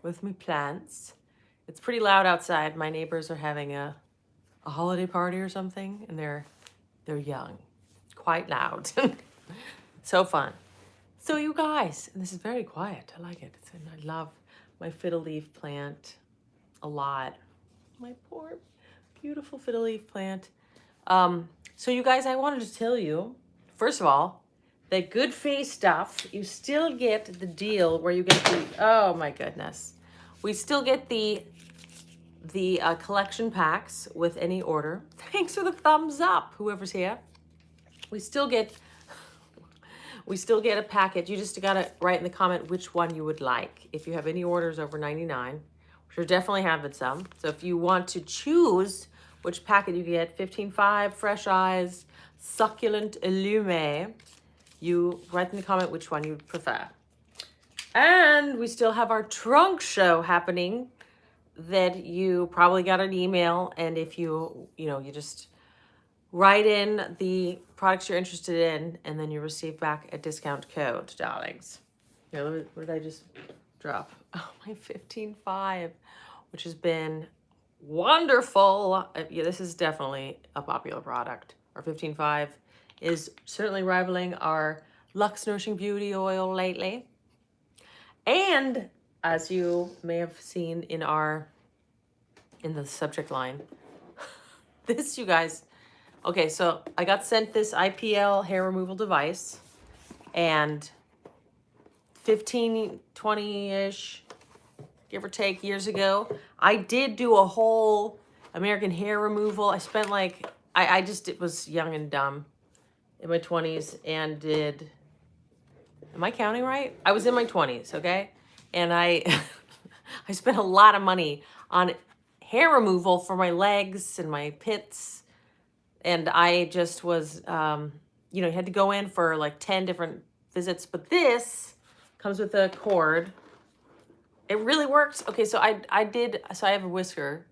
with my plants. It's pretty loud outside. My neighbors are having a holiday party or something, and they're young, quite loud. So fun. So you guys, and this is very quiet. I like it. And I love my fiddle leaf plant a lot. My poor, beautiful fiddle leaf plant. So you guys, I wanted to tell you, first of all, that Good Face stuff, you still get the deal where you get the, oh my goodness. We still get the collection packs with any order. Thanks for the thumbs up, whoever's here. We still get a package. You just gotta write in the comment which one you would like. If you have any orders over 99, which are definitely having some. So if you want to choose which packet you get, 15.5, Fresh Eyes, Succulent Illume, you write in the comment which one you prefer. And we still have our trunk show happening that you probably got an email. And if you just write in the products you're interested in, and then you receive back a discount code, darlings. Here, what did I just drop? Oh, my 15.5, which has been wonderful. Yeah, this is definitely a popular product. Our 15.5 is certainly rivaling our LUX Nourishing Beauty Oil lately. And as you may have seen in the subject line, this, you guys, okay, so I got sent this IPL hair removal device, and 15, 20-ish, give or take, years ago, I did do a whole American hair removal. I spent like, it was young and dumb in my 20s and did, am I counting right? I was in my 20s, okay? And I spent a lot of money on hair removal for my legs and my pits. And I just was, you had to go in for like 10 different visits. But this comes with a cord. It really works. Okay, so I have a whisker.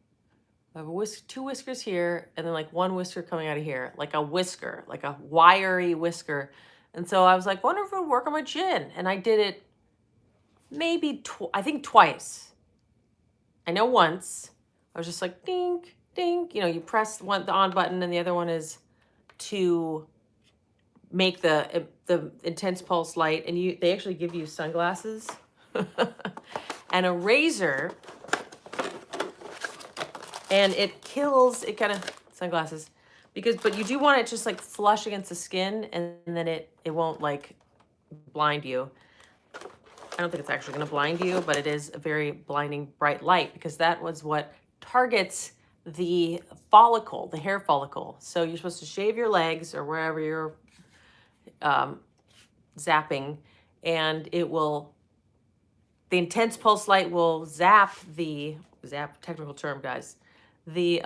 I have two whiskers here, and then like one whisker coming out of here. Like a whisker, like a wiry whisker. And so I was like, wonder if it would work on my chin. And I did it maybe, I think twice. I know once. I was just like, dink, dink. You press the on button, and the other one is to make the intense pulse light. And they actually give you sunglasses and a razor. And it kind of, sunglasses, but you do want it just like flush against the skin, and then it won't like blind you. I don't think it's actually going to blind you, but it is a very blinding bright light, because that was what targets the follicle, the hair follicle. So you're supposed to shave your legs or wherever you're zapping, and the intense pulse light will zap, technical term, guys, the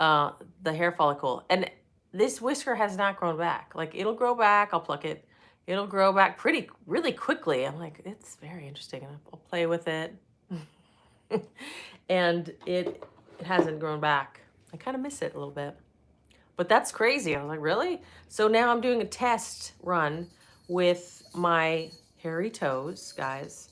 hair follicle. And this whisker has not grown back. Like, it'll grow back, I'll pluck it. It'll grow back really quickly. I'm like, it's very interesting. And I'll play with it. And it hasn't grown back. I kind of miss it a little bit. But that's crazy. I was like, really? So now I'm doing a test run with my hairy toes, guys,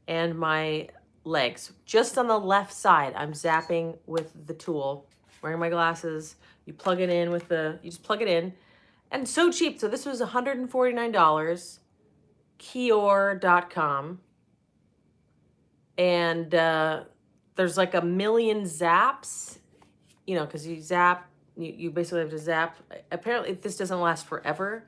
and my legs. Just on the left side, I'm zapping with the tool, wearing my glasses. You plug it in you just plug it in. And so cheap. So this was $149, Kior.com. And there's like 1 million zaps, because you zap, you basically have to zap. Apparently this doesn't last forever,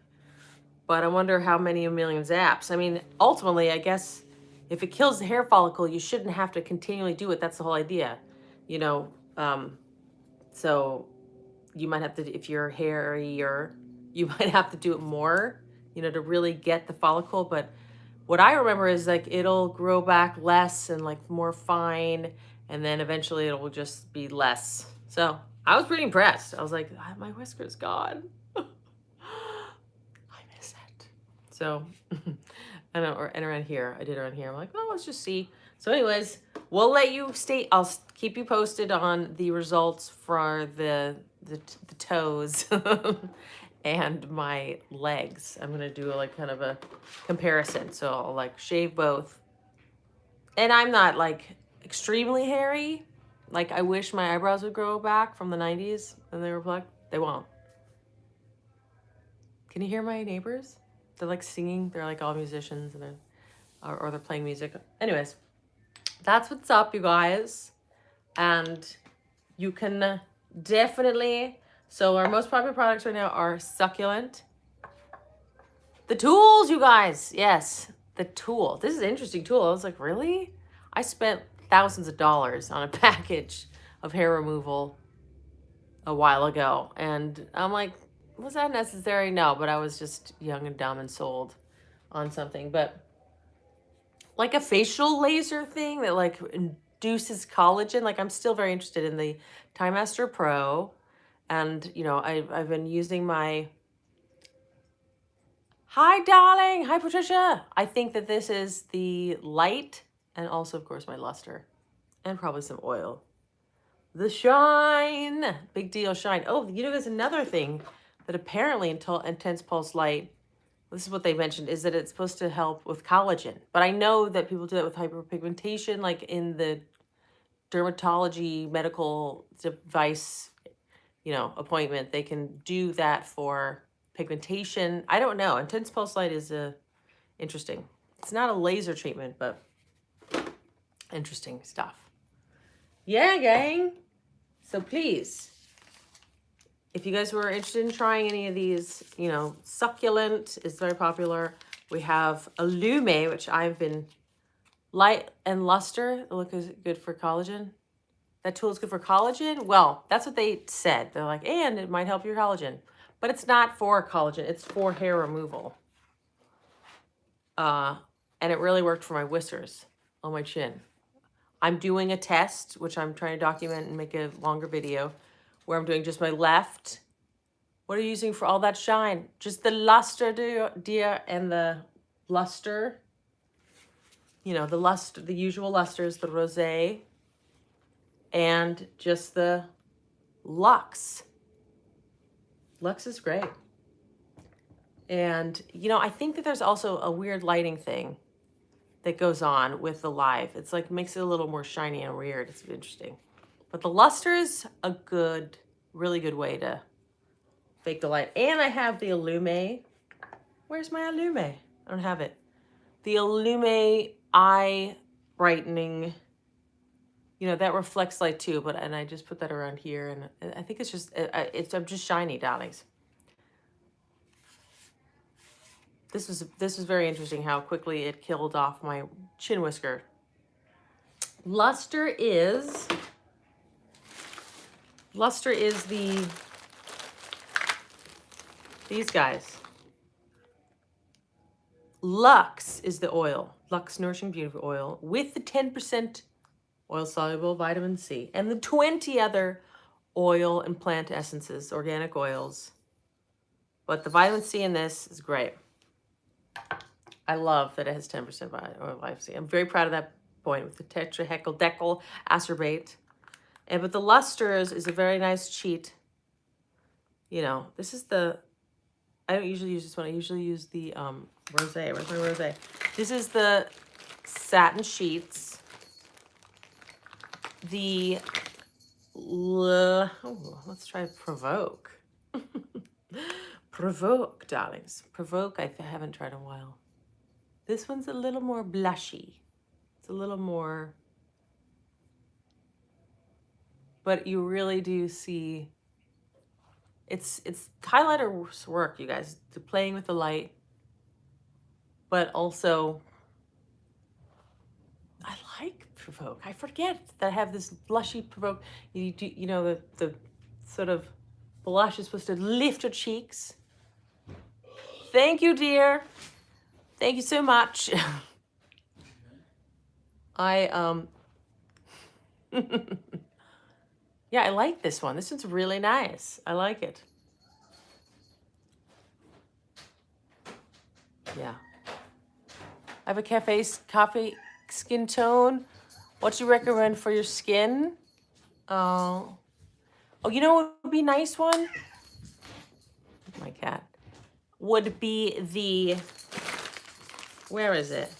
but I wonder how many 1 million zaps. I mean, ultimately, I guess if it kills the hair follicle, you shouldn't have to continually do it. That's the whole idea, so you might have to, if you're hairier, you might have to do it more, to really get the follicle. But what I remember is like, it'll grow back less and like more fine, and then eventually it will just be less. So I was pretty impressed. I was like, my whisker's gone. I miss it. So I don't know, and around here, I did around here. I'm like, well, let's just see. So anyways, we'll let you stay. I'll keep you posted on the results for the toes and my legs. I'm gonna do like kind of a comparison. So I'll like shave both. And I'm not like extremely hairy. Like I wish my eyebrows would grow back from the 90s and they were plucked. They won't. Can you hear my neighbors? They're like singing. They're like all musicians and or they're playing music. Anyways, that's what's up, you guys. And you can definitely, so our most popular products right now are Succulent. The tools, you guys. Yes, the tool. This is an interesting tool. I was like, really? I spent thousands of dollars on a package of hair removal a while ago. And I'm like, was that necessary? No, but I was just young and dumb and sold on something. But like a facial laser thing that like induces collagen. Like I'm still very interested in the Time Master Pro. And, you know, I've been using my... Hi, darling. Hi, Patricia. I think that this is the light and also, of course, my luster and probably some oil. The shine. Big deal shine. Oh, you know, there's another thing that apparently Intense Pulse Light, this is what they mentioned, is that it's supposed to help with collagen. But I know that people do that with hyperpigmentation, like in the dermatology medical device, you know, appointment. They can do that for pigmentation. I don't know. Intense Pulse Light is interesting. It's not a laser treatment, but interesting stuff. Yeah, gang. So please, if you guys were interested in trying any of these, you know, Succulent is very popular. We have Illume, which I've been... Light and luster, look, is good for collagen. That tool is good for collagen. Well, that's what they said. They're like, and it might help your collagen. But it's not for collagen. It's for hair removal. And it really worked for my whiskers on my chin. I'm doing a test, which I'm trying to document and make a longer video, where I'm doing just my left. What are you using for all that shine? Just the luster, dear, and the luster. You know, the luster, the usual lusters, the rosé, and just the Lux. Lux is great. And, you know, I think that there's also a weird lighting thing that goes on with the Live. It's like makes it a little more shiny and weird. It's interesting. But the luster is a good, really good way to fake the light. And I have the Illume. Where's my Illume? I don't have it. The Illume eye brightening, you know, that reflects light too, and I just put that around here, and I think it's just, I'm just shiny, darlings. This was very interesting how quickly it killed off my chin whisker. Luster is these guys. Lux is the oil, LUX Nourishing Beauty Oil, with the 10% oil-soluble vitamin C and the 20 other oil and plant essences, organic oils. But the vitamin C in this is great. I love that it has 10% oil vitamin C. I'm very proud of that point with the tetrahecal acerbate. But the lusters is a very nice cheat. You know, this is the... I don't usually use this one. I usually use the rosé. Where's my rosé? This is the satin sheets. The... let's try Provoke. Provoke, darlings. Provoke, I haven't tried in a while. This one's a little more blushy. It's a little more... But you really do see... It's highlighter's work, you guys. Playing with the light. But also... I like Provoke. I forget that I have this blushy Provoke. You know, the sort of blush is supposed to lift your cheeks. Thank you, dear. Thank you so much. Yeah, I like this one. This one's really nice. I like it. Yeah. I have a coffee skin tone. What do you recommend for your skin? Oh, you know what would be a nice one? My cat. Would be the, where is it?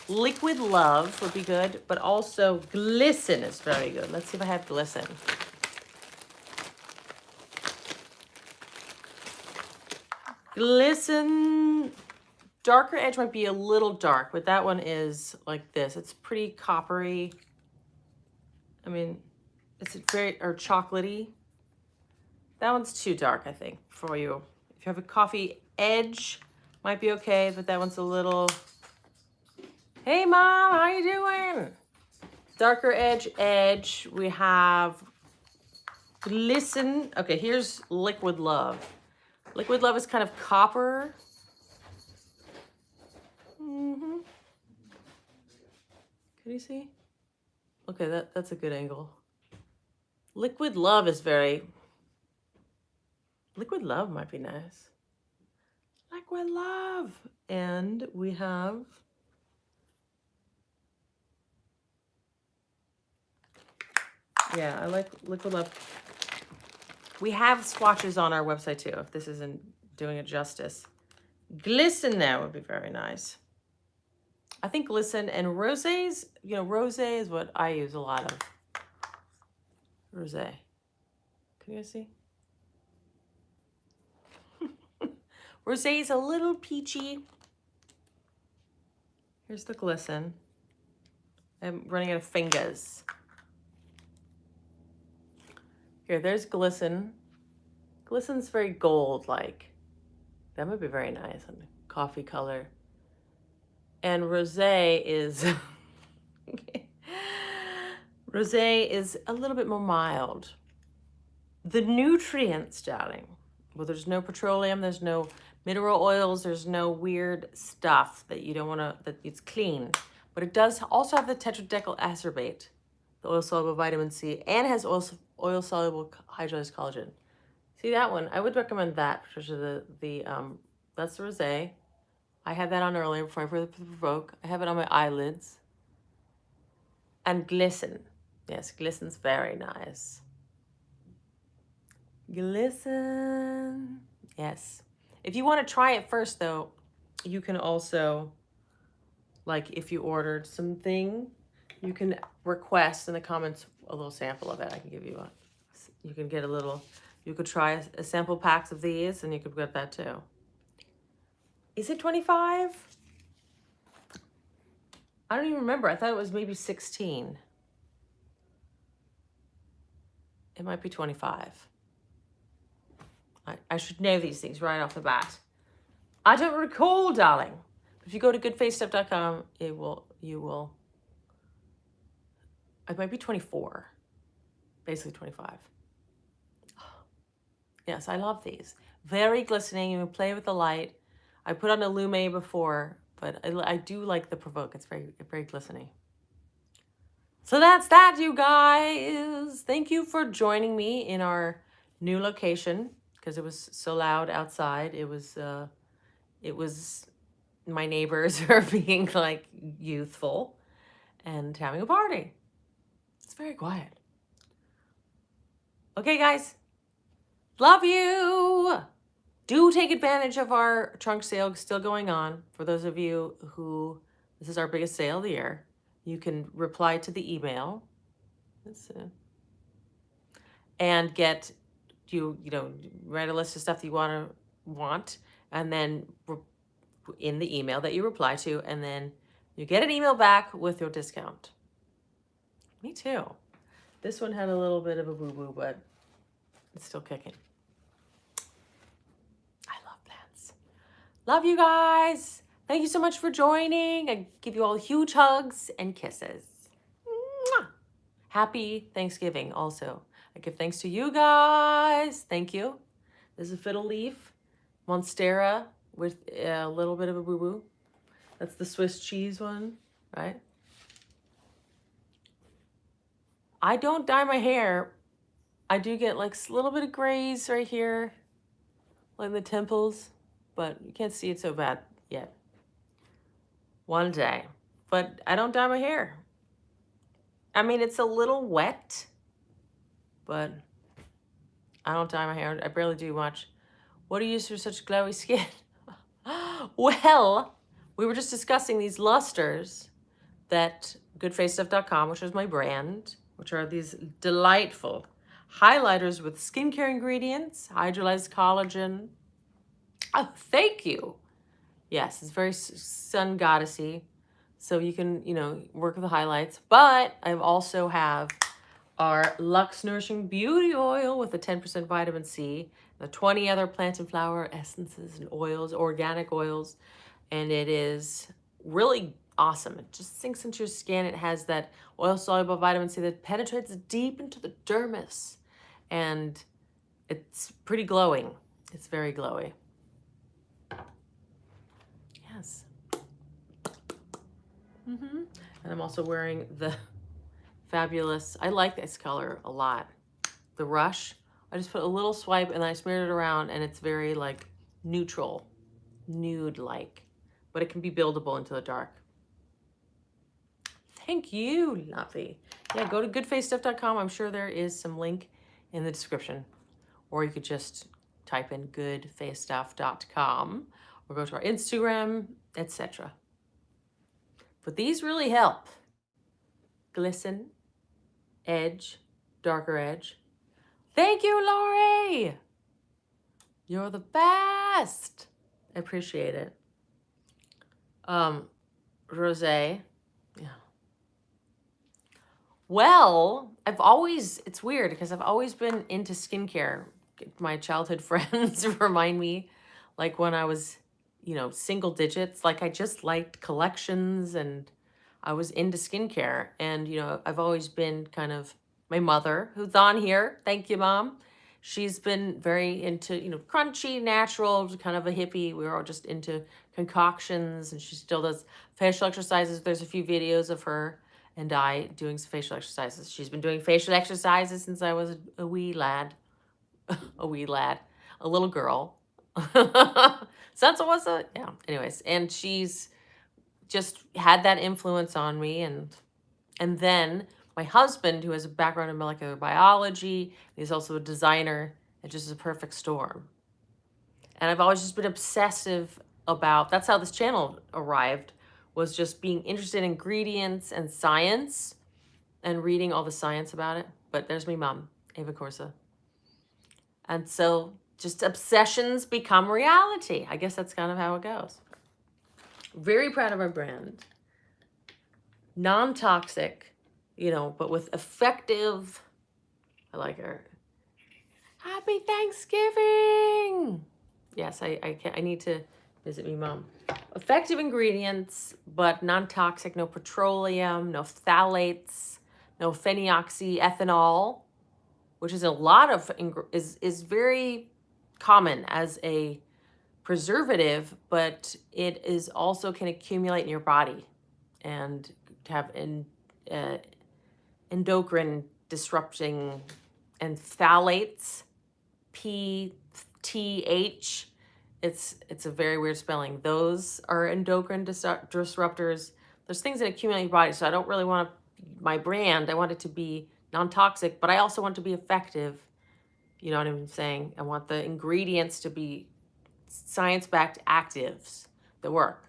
Liquid Love would be good, but also Glisten is very good. Let's see if I have Glisten. Glisten, darker edge might be a little dark, but that one is like this. It's pretty coppery. I mean, it's very, or chocolatey. That one's too dark, I think, for you. If you have a coffee edge, might be okay, but that one's a little... Hey, Mom, how you doing? Darker edge. We have Glisten. Okay, here's Liquid Love. Liquid Love is kind of copper. Can you see? Okay, that's a good angle. Liquid Love is very... Liquid Love might be nice. Liquid Love. And we have... Yeah, I like Liquid Love. We have swatches on our website too, if this isn't doing it justice. Glisten now would be very nice. I think Glisten and Rosés, you know, Rosé is what I use a lot of. Rosé. Can you guys see? Rosé is a little peachy. Here's the Glisten. I'm running out of fingers. Here, there's Glisten. Glisten's very gold-like. That would be very nice on coffee color. And Rosé is... Rosé is a little bit more mild. The nutrients, darling. Well, there's no petroleum, there's no mineral oils, there's no weird stuff that you don't want to, that it's clean. But it does also have the tetradecyl acerbate, the oil-soluble vitamin C, and has oil-soluble hydrolyzed collagen. See that one? I would recommend that, Patricia. That's the Rosé. I had that on earlier before I provoke. I have it on my eyelids. And Glisten. Yes, Glisten's very nice. Glisten. Yes. If you want to try it first, though, you can also, like, if you ordered something, you can request in the comments a little sample of it. I can give you you can get a little, you could try a sample packs of these, and you could get that too. Is it 25? I don't even remember. I thought it was maybe 16. It might be 25. I should know these things right off the bat. I don't recall, darling. If you go to goodfacestuff.com, you will, it might be 24. Basically 25. Yes, I love these. Very glistening. You can play with the light. I put on a Lume before, but I do like the Provoke. It's very glistening. So that's that, you guys. Thank you for joining me in our new location, because it was so loud outside. It was my neighbors are being like youthful and having a party. It's very quiet. Okay, guys. Love you. Do take advantage of our trunk sale still going on. For those of you who, this is our biggest sale of the year. You can reply to the email. And get, you know, write a list of stuff that you want, and then in the email that you reply to, and then you get an email back with your discount. Me too. This one had a little bit of a boo-boo, but it's still kicking. I love plants. Love you guys. Thank you so much for joining. I give you all huge hugs and kisses. Mwah. Happy Thanksgiving also. I give thanks to you guys. Thank you. This is a fiddle leaf, Monstera with a little bit of a boo-boo. That's the Swiss cheese one, right? I don't dye my hair. I do get like a little bit of grays right here, like the temples, but you can't see it so bad yet. One day, but I don't dye my hair. I mean, it's a little wet, but I don't dye my hair. I barely do much. What do you use for such glowy skin? Well, we were just discussing these lusters. that goodfacestuff.com, which is my brand, which are these delightful highlighters with skincare ingredients, hydrolyzed collagen. Oh, thank you. Yes, it's very sun goddessy. So you can, you know, work with the highlights. But I also have our LUX Nourishing Beauty Oil with the 10% vitamin C, the 20 other plant and flower essences and oils, organic oils. And it is really awesome. It just sinks into your skin. It has that oil-soluble vitamin C that penetrates deep into the dermis. And it's pretty glowing. It's very glowy. Yes. And I'm also wearing the fabulous, I like this color a lot. The Rush. I just put a little swipe and I smeared it around, and it's very like neutral, nude-like, but it can be buildable into the dark. Thank you, Lovey. Yeah, go to goodfacestuff.com. I'm sure there is some link in the description, or you could just type in goodfacestuff.com or go to our Instagram, etc. But these really help. Glisten, edge, darker edge. Thank you, Lori. You're the best. I appreciate it. Rosé. Yeah. Well, it's weird because I've always been into skincare. My childhood friends remind me, like when I was, you know, single digits, like I just liked collections and I was into skincare. And, you know, I've always been kind of, my mother, who's on here, thank you, Mom. She's been very into, you know, crunchy, natural, kind of a hippie. We were all just into concoctions, and she still does facial exercises. There's a few videos of her and I doing some facial exercises. She's been doing facial exercises since I was a wee lad. A little girl. Since I was yeah. Anyways, and she's just had that influence on me, and then my husband, who has a background in molecular biology, he's also a designer. It just is a perfect storm. And I've always just been obsessive about, that's how this channel arrived, was just being interested in ingredients and science and reading all the science about it. But there's my mom, Ava Corsa. And so just obsessions become reality. I guess that's kind of how it goes. Very proud of our brand. Non-toxic, you know, but with effective, I like her. Happy Thanksgiving. Yes, I need to visit me mom. Effective ingredients, but non-toxic, no petroleum, no phthalates, no phenoxyethanol, which is a lot of, is very common as a preservative, but it is also can accumulate in your body and have endocrine disrupting, and phthalates, PTH, it's a very weird spelling. Those are endocrine disruptors. There's things that accumulate in your body, so I don't really want my brand, I want it to be non-toxic, but I also want it to be effective. You know what I'm saying? I want the ingredients to be science-backed actives that work.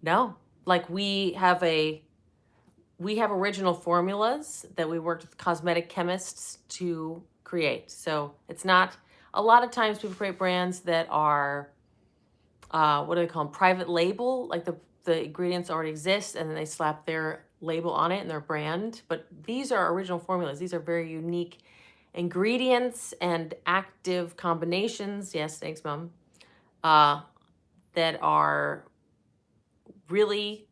No, like we have original formulas that we worked with cosmetic chemists to create. So it's not, a lot of times people create brands that are, what do they call them? Private label, like the ingredients already exist and then they slap their label on it and their brand. But these are original formulas. These are very unique ingredients and active combinations. Yes, thanks, Mom. That are really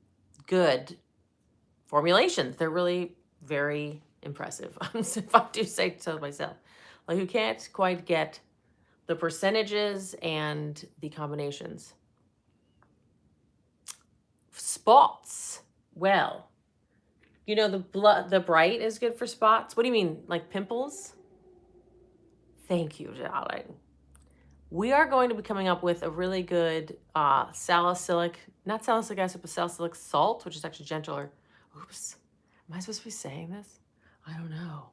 good formulations. They're really very impressive, if I do say so myself. Like, you can't quite get the percentages and the combinations. Spots. Well, you know, the bright is good for spots. What do you mean, like pimples? Thank you, darling. We are going to be coming up with a really good salicylic, not salicylic acid, but salicylic salt, which is actually gentler. Oops, am I supposed to be saying this? I don't know.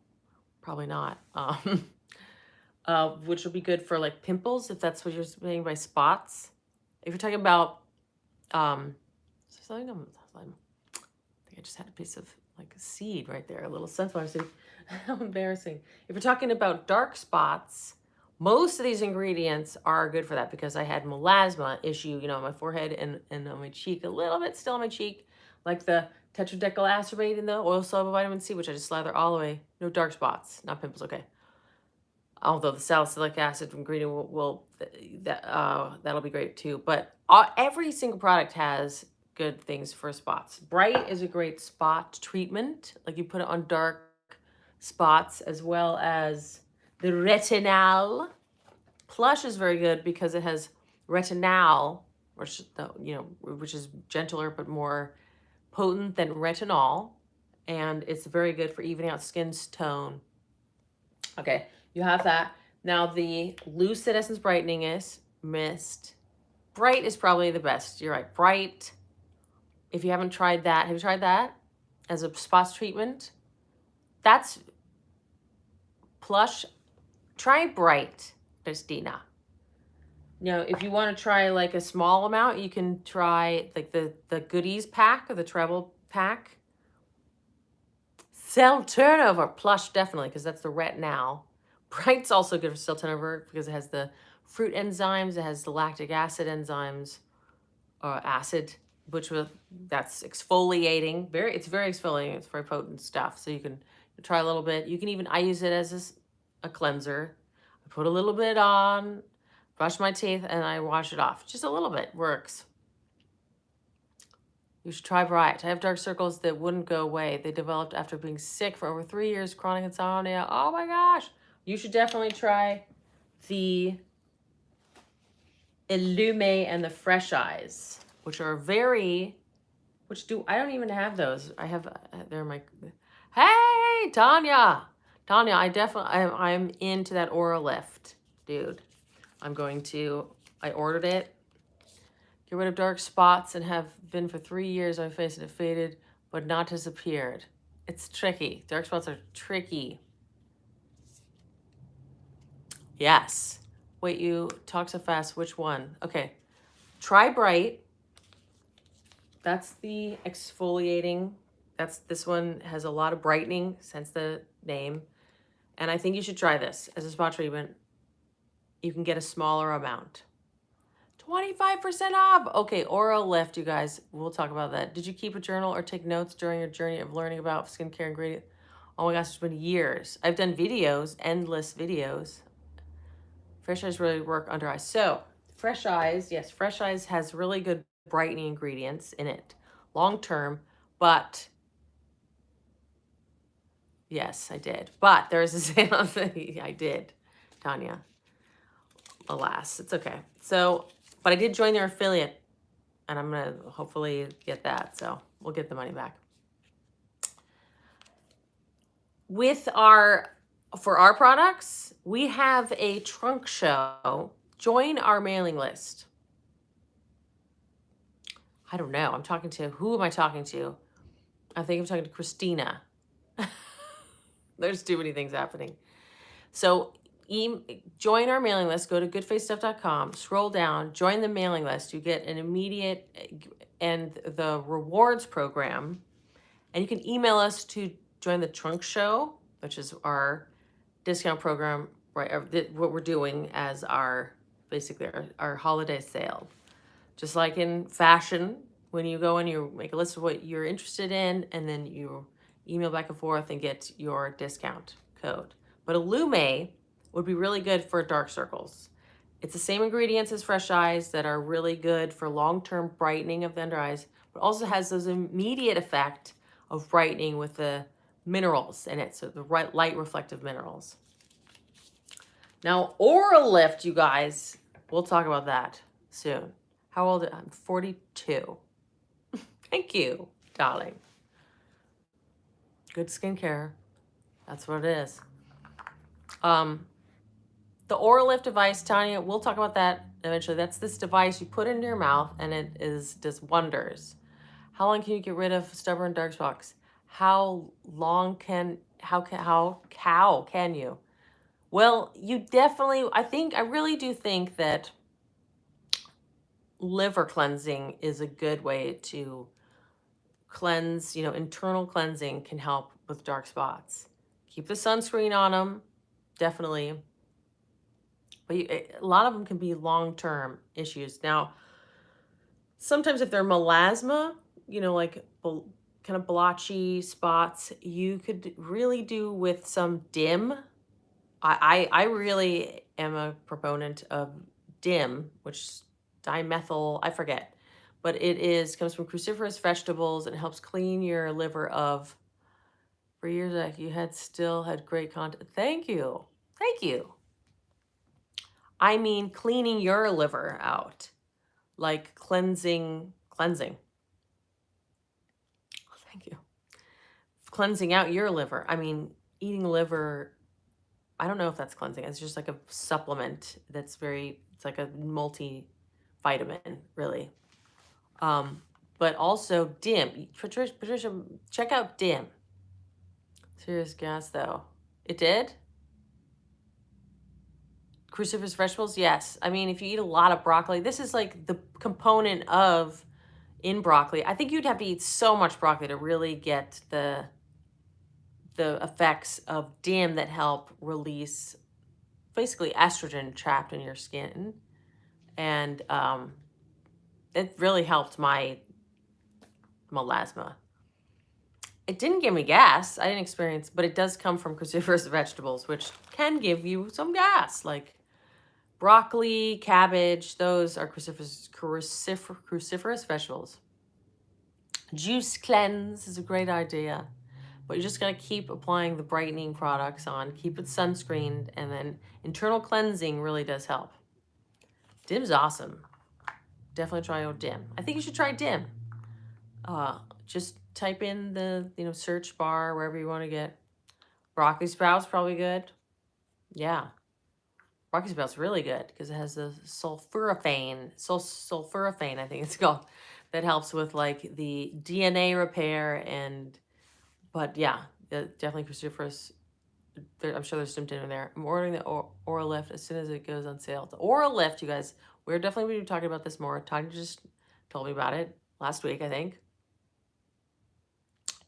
Probably not. Which will be good for like pimples, if that's what you're saying by spots. If you're talking about something? I think I just had a piece of like a seed right there, a little sunflower seed. How embarrassing. If you're talking about dark spots, most of these ingredients are good for that because I had melasma issue, you know, on my forehead and on my cheek, a little bit still on my cheek, like the tetradecylacetate in the oil soluble vitamin C, which I just slather all the way. No dark spots, not pimples, okay. Although the salicylic acid ingredient that'll be great too. But every single product has good things for spots. Bright is a great spot treatment. Like you put it on dark spots, as well as the retinol. Plush is very good because it has retinol, which is gentler but more potent than retinol, and it's very good for evening out skin tone. Okay, you have that. Now the Lucid Essence Brightening Mist. Bright is probably the best. You're right. Bright. If you haven't tried that, have you tried that as a spots treatment? That's Plush. Try Bright, Christina. Now, if you want to try like a small amount, you can try like the goodies pack or the treble pack. Cell turnover, Plush definitely, because that's the retinol. Bright's also good for cell turnover because it has the fruit enzymes, it has the lactic acid enzymes, or acid, that's exfoliating. It's very exfoliating. It's very potent stuff. So you can try a little bit. You can even, I use it as a cleanser. I put a little bit on, brush my teeth, and I wash it off. Just a little bit works. You should try Bright. I have dark circles that wouldn't go away. They developed after being sick for over 3 years, chronic insomnia. Oh my gosh. You should definitely try the Illume and the Fresh Eyes, which are I don't even have those. I have, they're my, hey, Tanya, I'm into that Aura Lift, dude. I ordered it. Get rid of dark spots and have been for 3 years. My face and it faded, but not disappeared. It's tricky. Dark spots are tricky. Yes. Wait, you talk so fast. Which one? Okay. Try Bright. That's the exfoliating. This one has a lot of brightening, since the name. And I think you should try this as a spot treatment. You can get a smaller amount. 25% off. Okay, Aura Lift, you guys. We'll talk about that. Did you keep a journal or take notes during your journey of learning about skincare ingredients? Oh my gosh, it's been years. I've done videos, endless videos. Fresh Eyes really work under eyes. So, Fresh Eyes, yes, Fresh Eyes has really good brightening ingredients in it, long term, but yes, I did. But there's a sale on the, I did, Tanya. Alas, it's okay. So, but I did join their affiliate, and I'm going to hopefully get that. So we'll get the money back. For our products, we have a trunk show. Join our mailing list. I don't know. Who am I talking to? I think I'm talking to Christina. There's too many things happening. So join our mailing list. Go to goodfacestuff.com, scroll down, join the mailing list. You get an immediate and the rewards program. And you can email us to join the trunk show, which is our discount program, right? What we're doing as basically our holiday sale. Just like in fashion, when you go and you make a list of what you're interested in, and then you email back and forth and get your discount code. But Illume would be really good for dark circles. It's the same ingredients as Fresh Eyes that are really good for long-term brightening of the under eyes, but also has those immediate effect of brightening with the minerals in it, so the light reflective minerals. Now, Aura Lift, you guys, we'll talk about that soon. How old am I? I'm 42. Thank you, darling. Good skincare. That's what it is. The Aura Lift device, Tanya, we'll talk about that eventually. That's this device you put into your mouth, and it does wonders. How long can you get rid of stubborn dark spots? How can you? Well, you definitely, I really do think that liver cleansing is a good way to cleanse, you know, internal cleansing can help with dark spots. Keep the sunscreen on them, definitely. But a lot of them can be long-term issues. Now, sometimes if they're melasma, you know, like kind of blotchy spots, you could really do with some DIM. I really am a proponent of DIM, which dimethyl, I forget, but comes from cruciferous vegetables and helps clean your liver of, for years that you still had great content. Thank you. Thank you. I mean, cleaning your liver out, like cleansing. Thank you. Cleansing out your liver. I mean, eating liver, I don't know if that's cleansing. It's just like a supplement that's it's like a multivitamin, really. But also DIM. Patricia, check out DIM. Serious gas, though. It did? Cruciferous vegetables? Yes. I mean, if you eat a lot of broccoli, this is like the component in broccoli. I think you'd have to eat so much broccoli to really get the effects of DIM that help release basically estrogen trapped in your skin. And it really helped my melasma. It didn't give me gas. I didn't experience, but it does come from cruciferous vegetables, which can give you some gas, like broccoli, cabbage. Those are cruciferous vegetables. Juice cleanse is a great idea, but you just got to keep applying the brightening products on, keep it sunscreened, and then internal cleansing really does help. DIM's awesome. Definitely try out DIM. I think you should try DIM. Just type in the search bar wherever you want to get. Broccoli sprouts, probably good. Yeah. Broccoli sprouts really good because it has the sulforaphane, I think it's called, that helps with like the DNA repair but yeah, definitely cruciferous. I'm sure there's some in there. I'm ordering the Oral Lift as soon as it goes on sale. The Oral Lift, you guys, we're definitely going to be talking about this more. Tanya just told me about it last week, I think.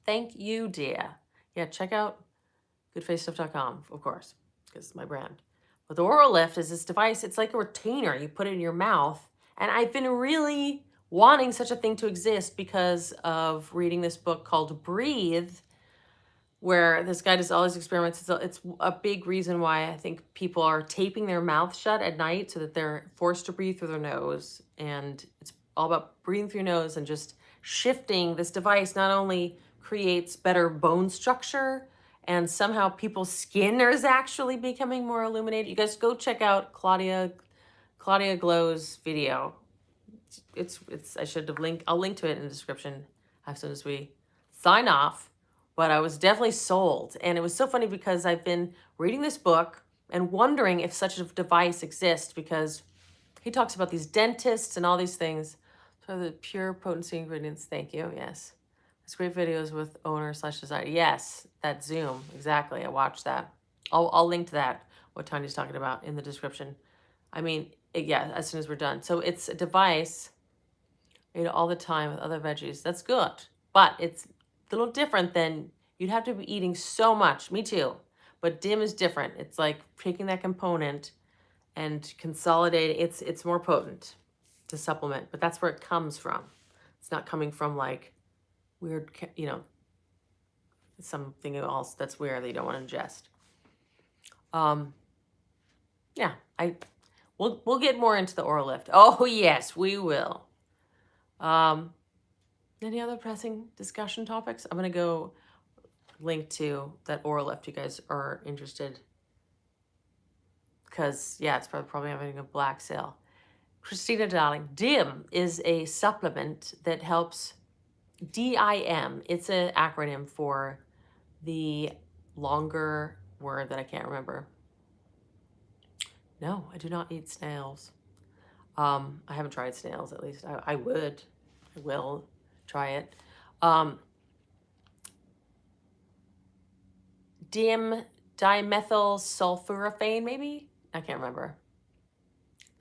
Thank you, dear. Yeah, check out goodfacestuff.com, of course, because it's my brand. But the Oral Lift is this device. It's like a retainer. You put it in your mouth. And I've been really wanting such a thing to exist because of reading this book called Breathe, where this guy does all his experiments. It's a big reason why I think people are taping their mouth shut at night so that they're forced to breathe through their nose. And it's all about breathing through your nose and just shifting. This device not only creates better bone structure, and somehow people's skin is actually becoming more illuminated. You guys go check out Claudia Glow's video. I should have I'll link to it in the description as soon as we sign off. But I was definitely sold. And it was so funny because I've been reading this book and wondering if such a device exists, because he talks about these dentists and all these things. So the pure potency ingredients. Thank you. Yes. It's great videos with owner/designer. Yes, that Zoom. Exactly. I watched that. I'll link to that, what Tanya's talking about, in the description. I mean, yeah, as soon as we're done. So it's a device made all the time with other veggies. That's good. But it's a little different than, you'd have to be eating so much. Me too. But DIM is different. It's like taking that component and consolidating. It's more potent to supplement, but that's where it comes from. It's not coming from like weird, something else that's weird that you don't want to ingest. Yeah, we'll get more into the Oral Lift. Oh yes, we will. Any other pressing discussion topics? I'm gonna go link to that Oral Lift. You guys are interested, because yeah, it's probably having a black sale. Christina Darling, DIM is a supplement that helps. DIM, it's an acronym for the longer word that I can't remember. No, I do not eat snails. I haven't tried snails, at least. I will try it. DIM, dimethyl sulforaphane, maybe? I can't remember.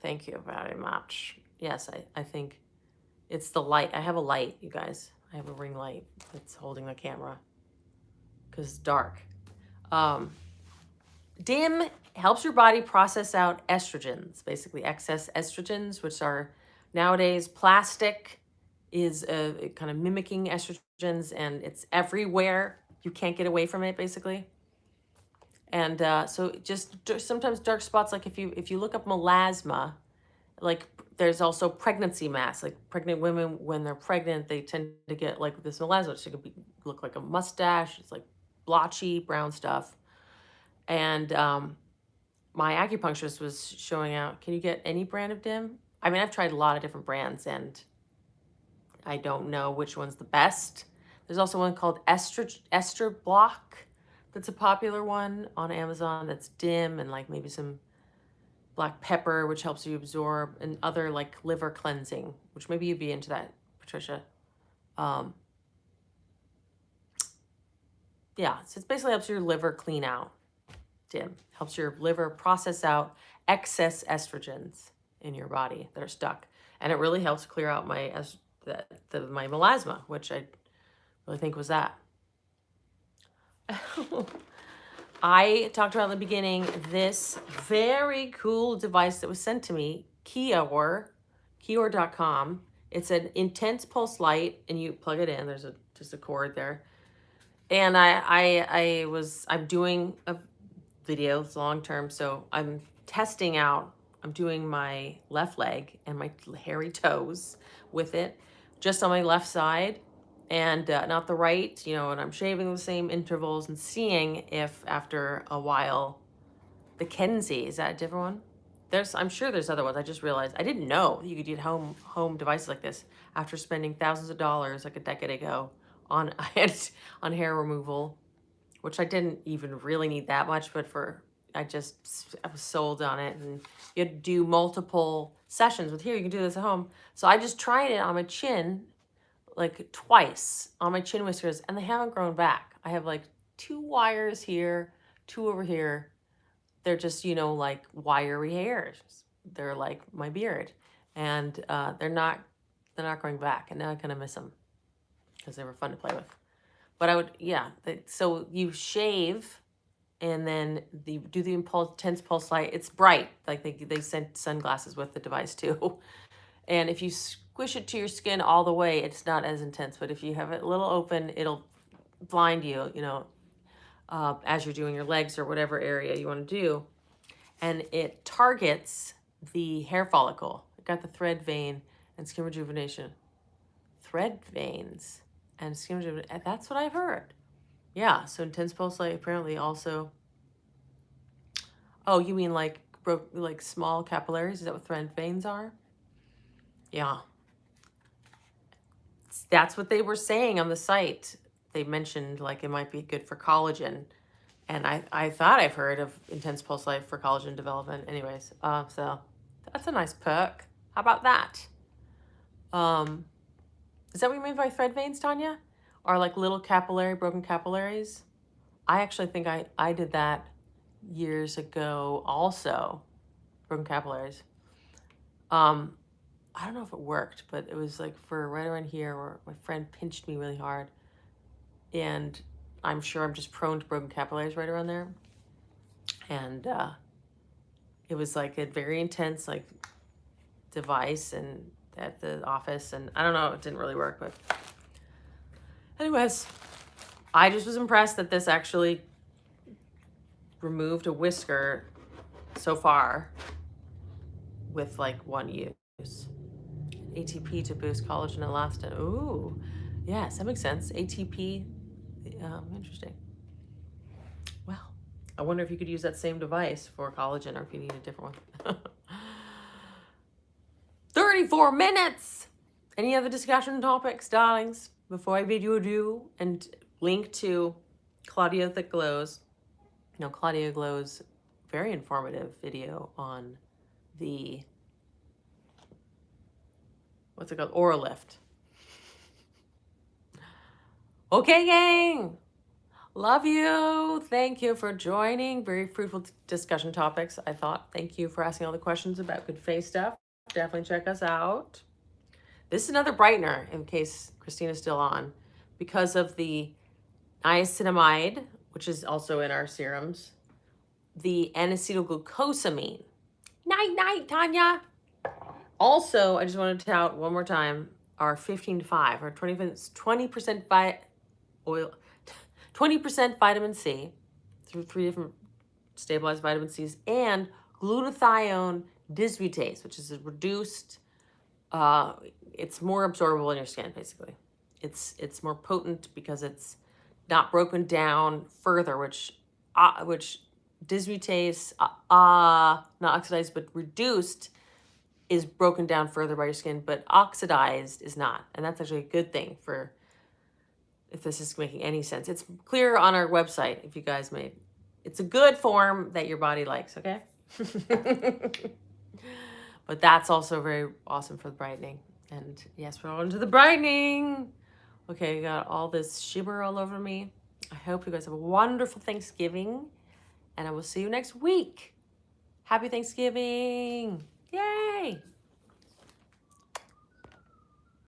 Thank you very much. Yes, I think it's the light. I have a light, you guys. I have a ring light that's holding the camera because it's dark. DIM helps your body process out estrogens, basically excess estrogens, which are nowadays plastic is kind of mimicking estrogens, and it's everywhere. You can't get away from it, basically. And so just sometimes dark spots, like if you look up melasma, like there's also pregnancy mass. Like pregnant women, when they're pregnant, they tend to get like this melasma. So it could look like a mustache. It's like blotchy brown stuff. And my acupuncturist was showing out, can you get any brand of DIM? I mean, I've tried a lot of different brands and I don't know which one's the best. There's also one called Ester Block. That's a popular one on Amazon. That's DIM and like maybe some black pepper, which helps you absorb, and other like liver cleansing, which maybe you'd be into that, Patricia. Yeah, so it basically helps your liver clean out. DIM helps your liver process out excess estrogens in your body that are stuck, and it really helps clear out my my melasma, which I really think was that. I talked about in the beginning this very cool device that was sent to me, Kior.com. It's an intense pulse light, and you plug it in. There's just a cord there, and I'm doing a video. It's long term, so I'm testing out. I'm doing my left leg and my hairy toes with it, just on my left side, and not the right, and I'm shaving the same intervals and seeing if after a while, the Kenzie, is that a different one? I'm sure there's other ones. I just realized I didn't know you could get home devices like this after spending thousands of dollars like a decade ago on hair removal, which I didn't even really need that much, but I was sold on it, and you had to do multiple sessions with here. You can do this at home. So I just tried it on my chin, like twice on my chin whiskers, and they haven't grown back. I have like 2 wires here, 2 over here. They're just, like wiry hairs. They're like my beard, and they're not growing back. And now I kind of miss them because they were fun to play with. But so you shave, and then you do the intense pulse light. It's bright, like they sent sunglasses with the device too. And if you squish it to your skin all the way, it's not as intense. But if you have it a little open, it'll blind you, as you're doing your legs or whatever area you want to do. And it targets the hair follicle. It got the thread vein and skin rejuvenation. Thread veins and skin rejuvenation. That's what I've heard. Yeah, so intense pulse light apparently also. Oh, you mean like small capillaries? Is that what thread veins are? Yeah. That's what they were saying on the site. They mentioned like it might be good for collagen. And I thought I've heard of intense pulse light for collagen development. Anyways, so that's a nice perk. How about that? Is that what you mean by thread veins, Tanya? Or like little broken capillaries? I actually think I did that years ago also, broken capillaries. I don't know if it worked, but it was like for right around here where my friend pinched me really hard. And I'm sure I'm just prone to broken capillaries right around there. And it was like a very intense like device and at the office, and I don't know, it didn't really work, but anyways, I just was impressed that this actually removed a whisker so far with like one use. ATP to boost collagen and elastin. Ooh, yes, that makes sense. ATP, interesting. Well, I wonder if you could use that same device for collagen or if you need a different one. 34 minutes! Any other discussion topics, darlings? Before I bid you adieu and link to Claudia That Glows. Claudia Glow's very informative video on the, what's it called? Aura Lift. Okay, gang. Love you. Thank you for joining. Very fruitful discussion topics, I thought. Thank you for asking all the questions about good face stuff. Definitely check us out. This is another brightener in case Christina's still on, because of the niacinamide, which is also in our serums, the N-acetylglucosamine. Night, night, Tanya. Also, I just wanted to tout one more time our 15-5, our 20% oil, 20% vitamin C through 3 different stabilized vitamin C's, and glutathione dismutase, which is a reduced, it's more absorbable in your skin, basically. It's more potent because it's not broken down further, which dismutase, not oxidized, but reduced, is broken down further by your skin, but oxidized is not. And that's actually a good thing for, if this is making any sense. It's clear on our website if you guys made. It's a good form that your body likes, okay? But that's also very awesome for the brightening. And yes, we're on to the brightening. Okay, I got all this shimmer all over me. I hope you guys have a wonderful Thanksgiving, and I will see you next week. Happy Thanksgiving. Yay.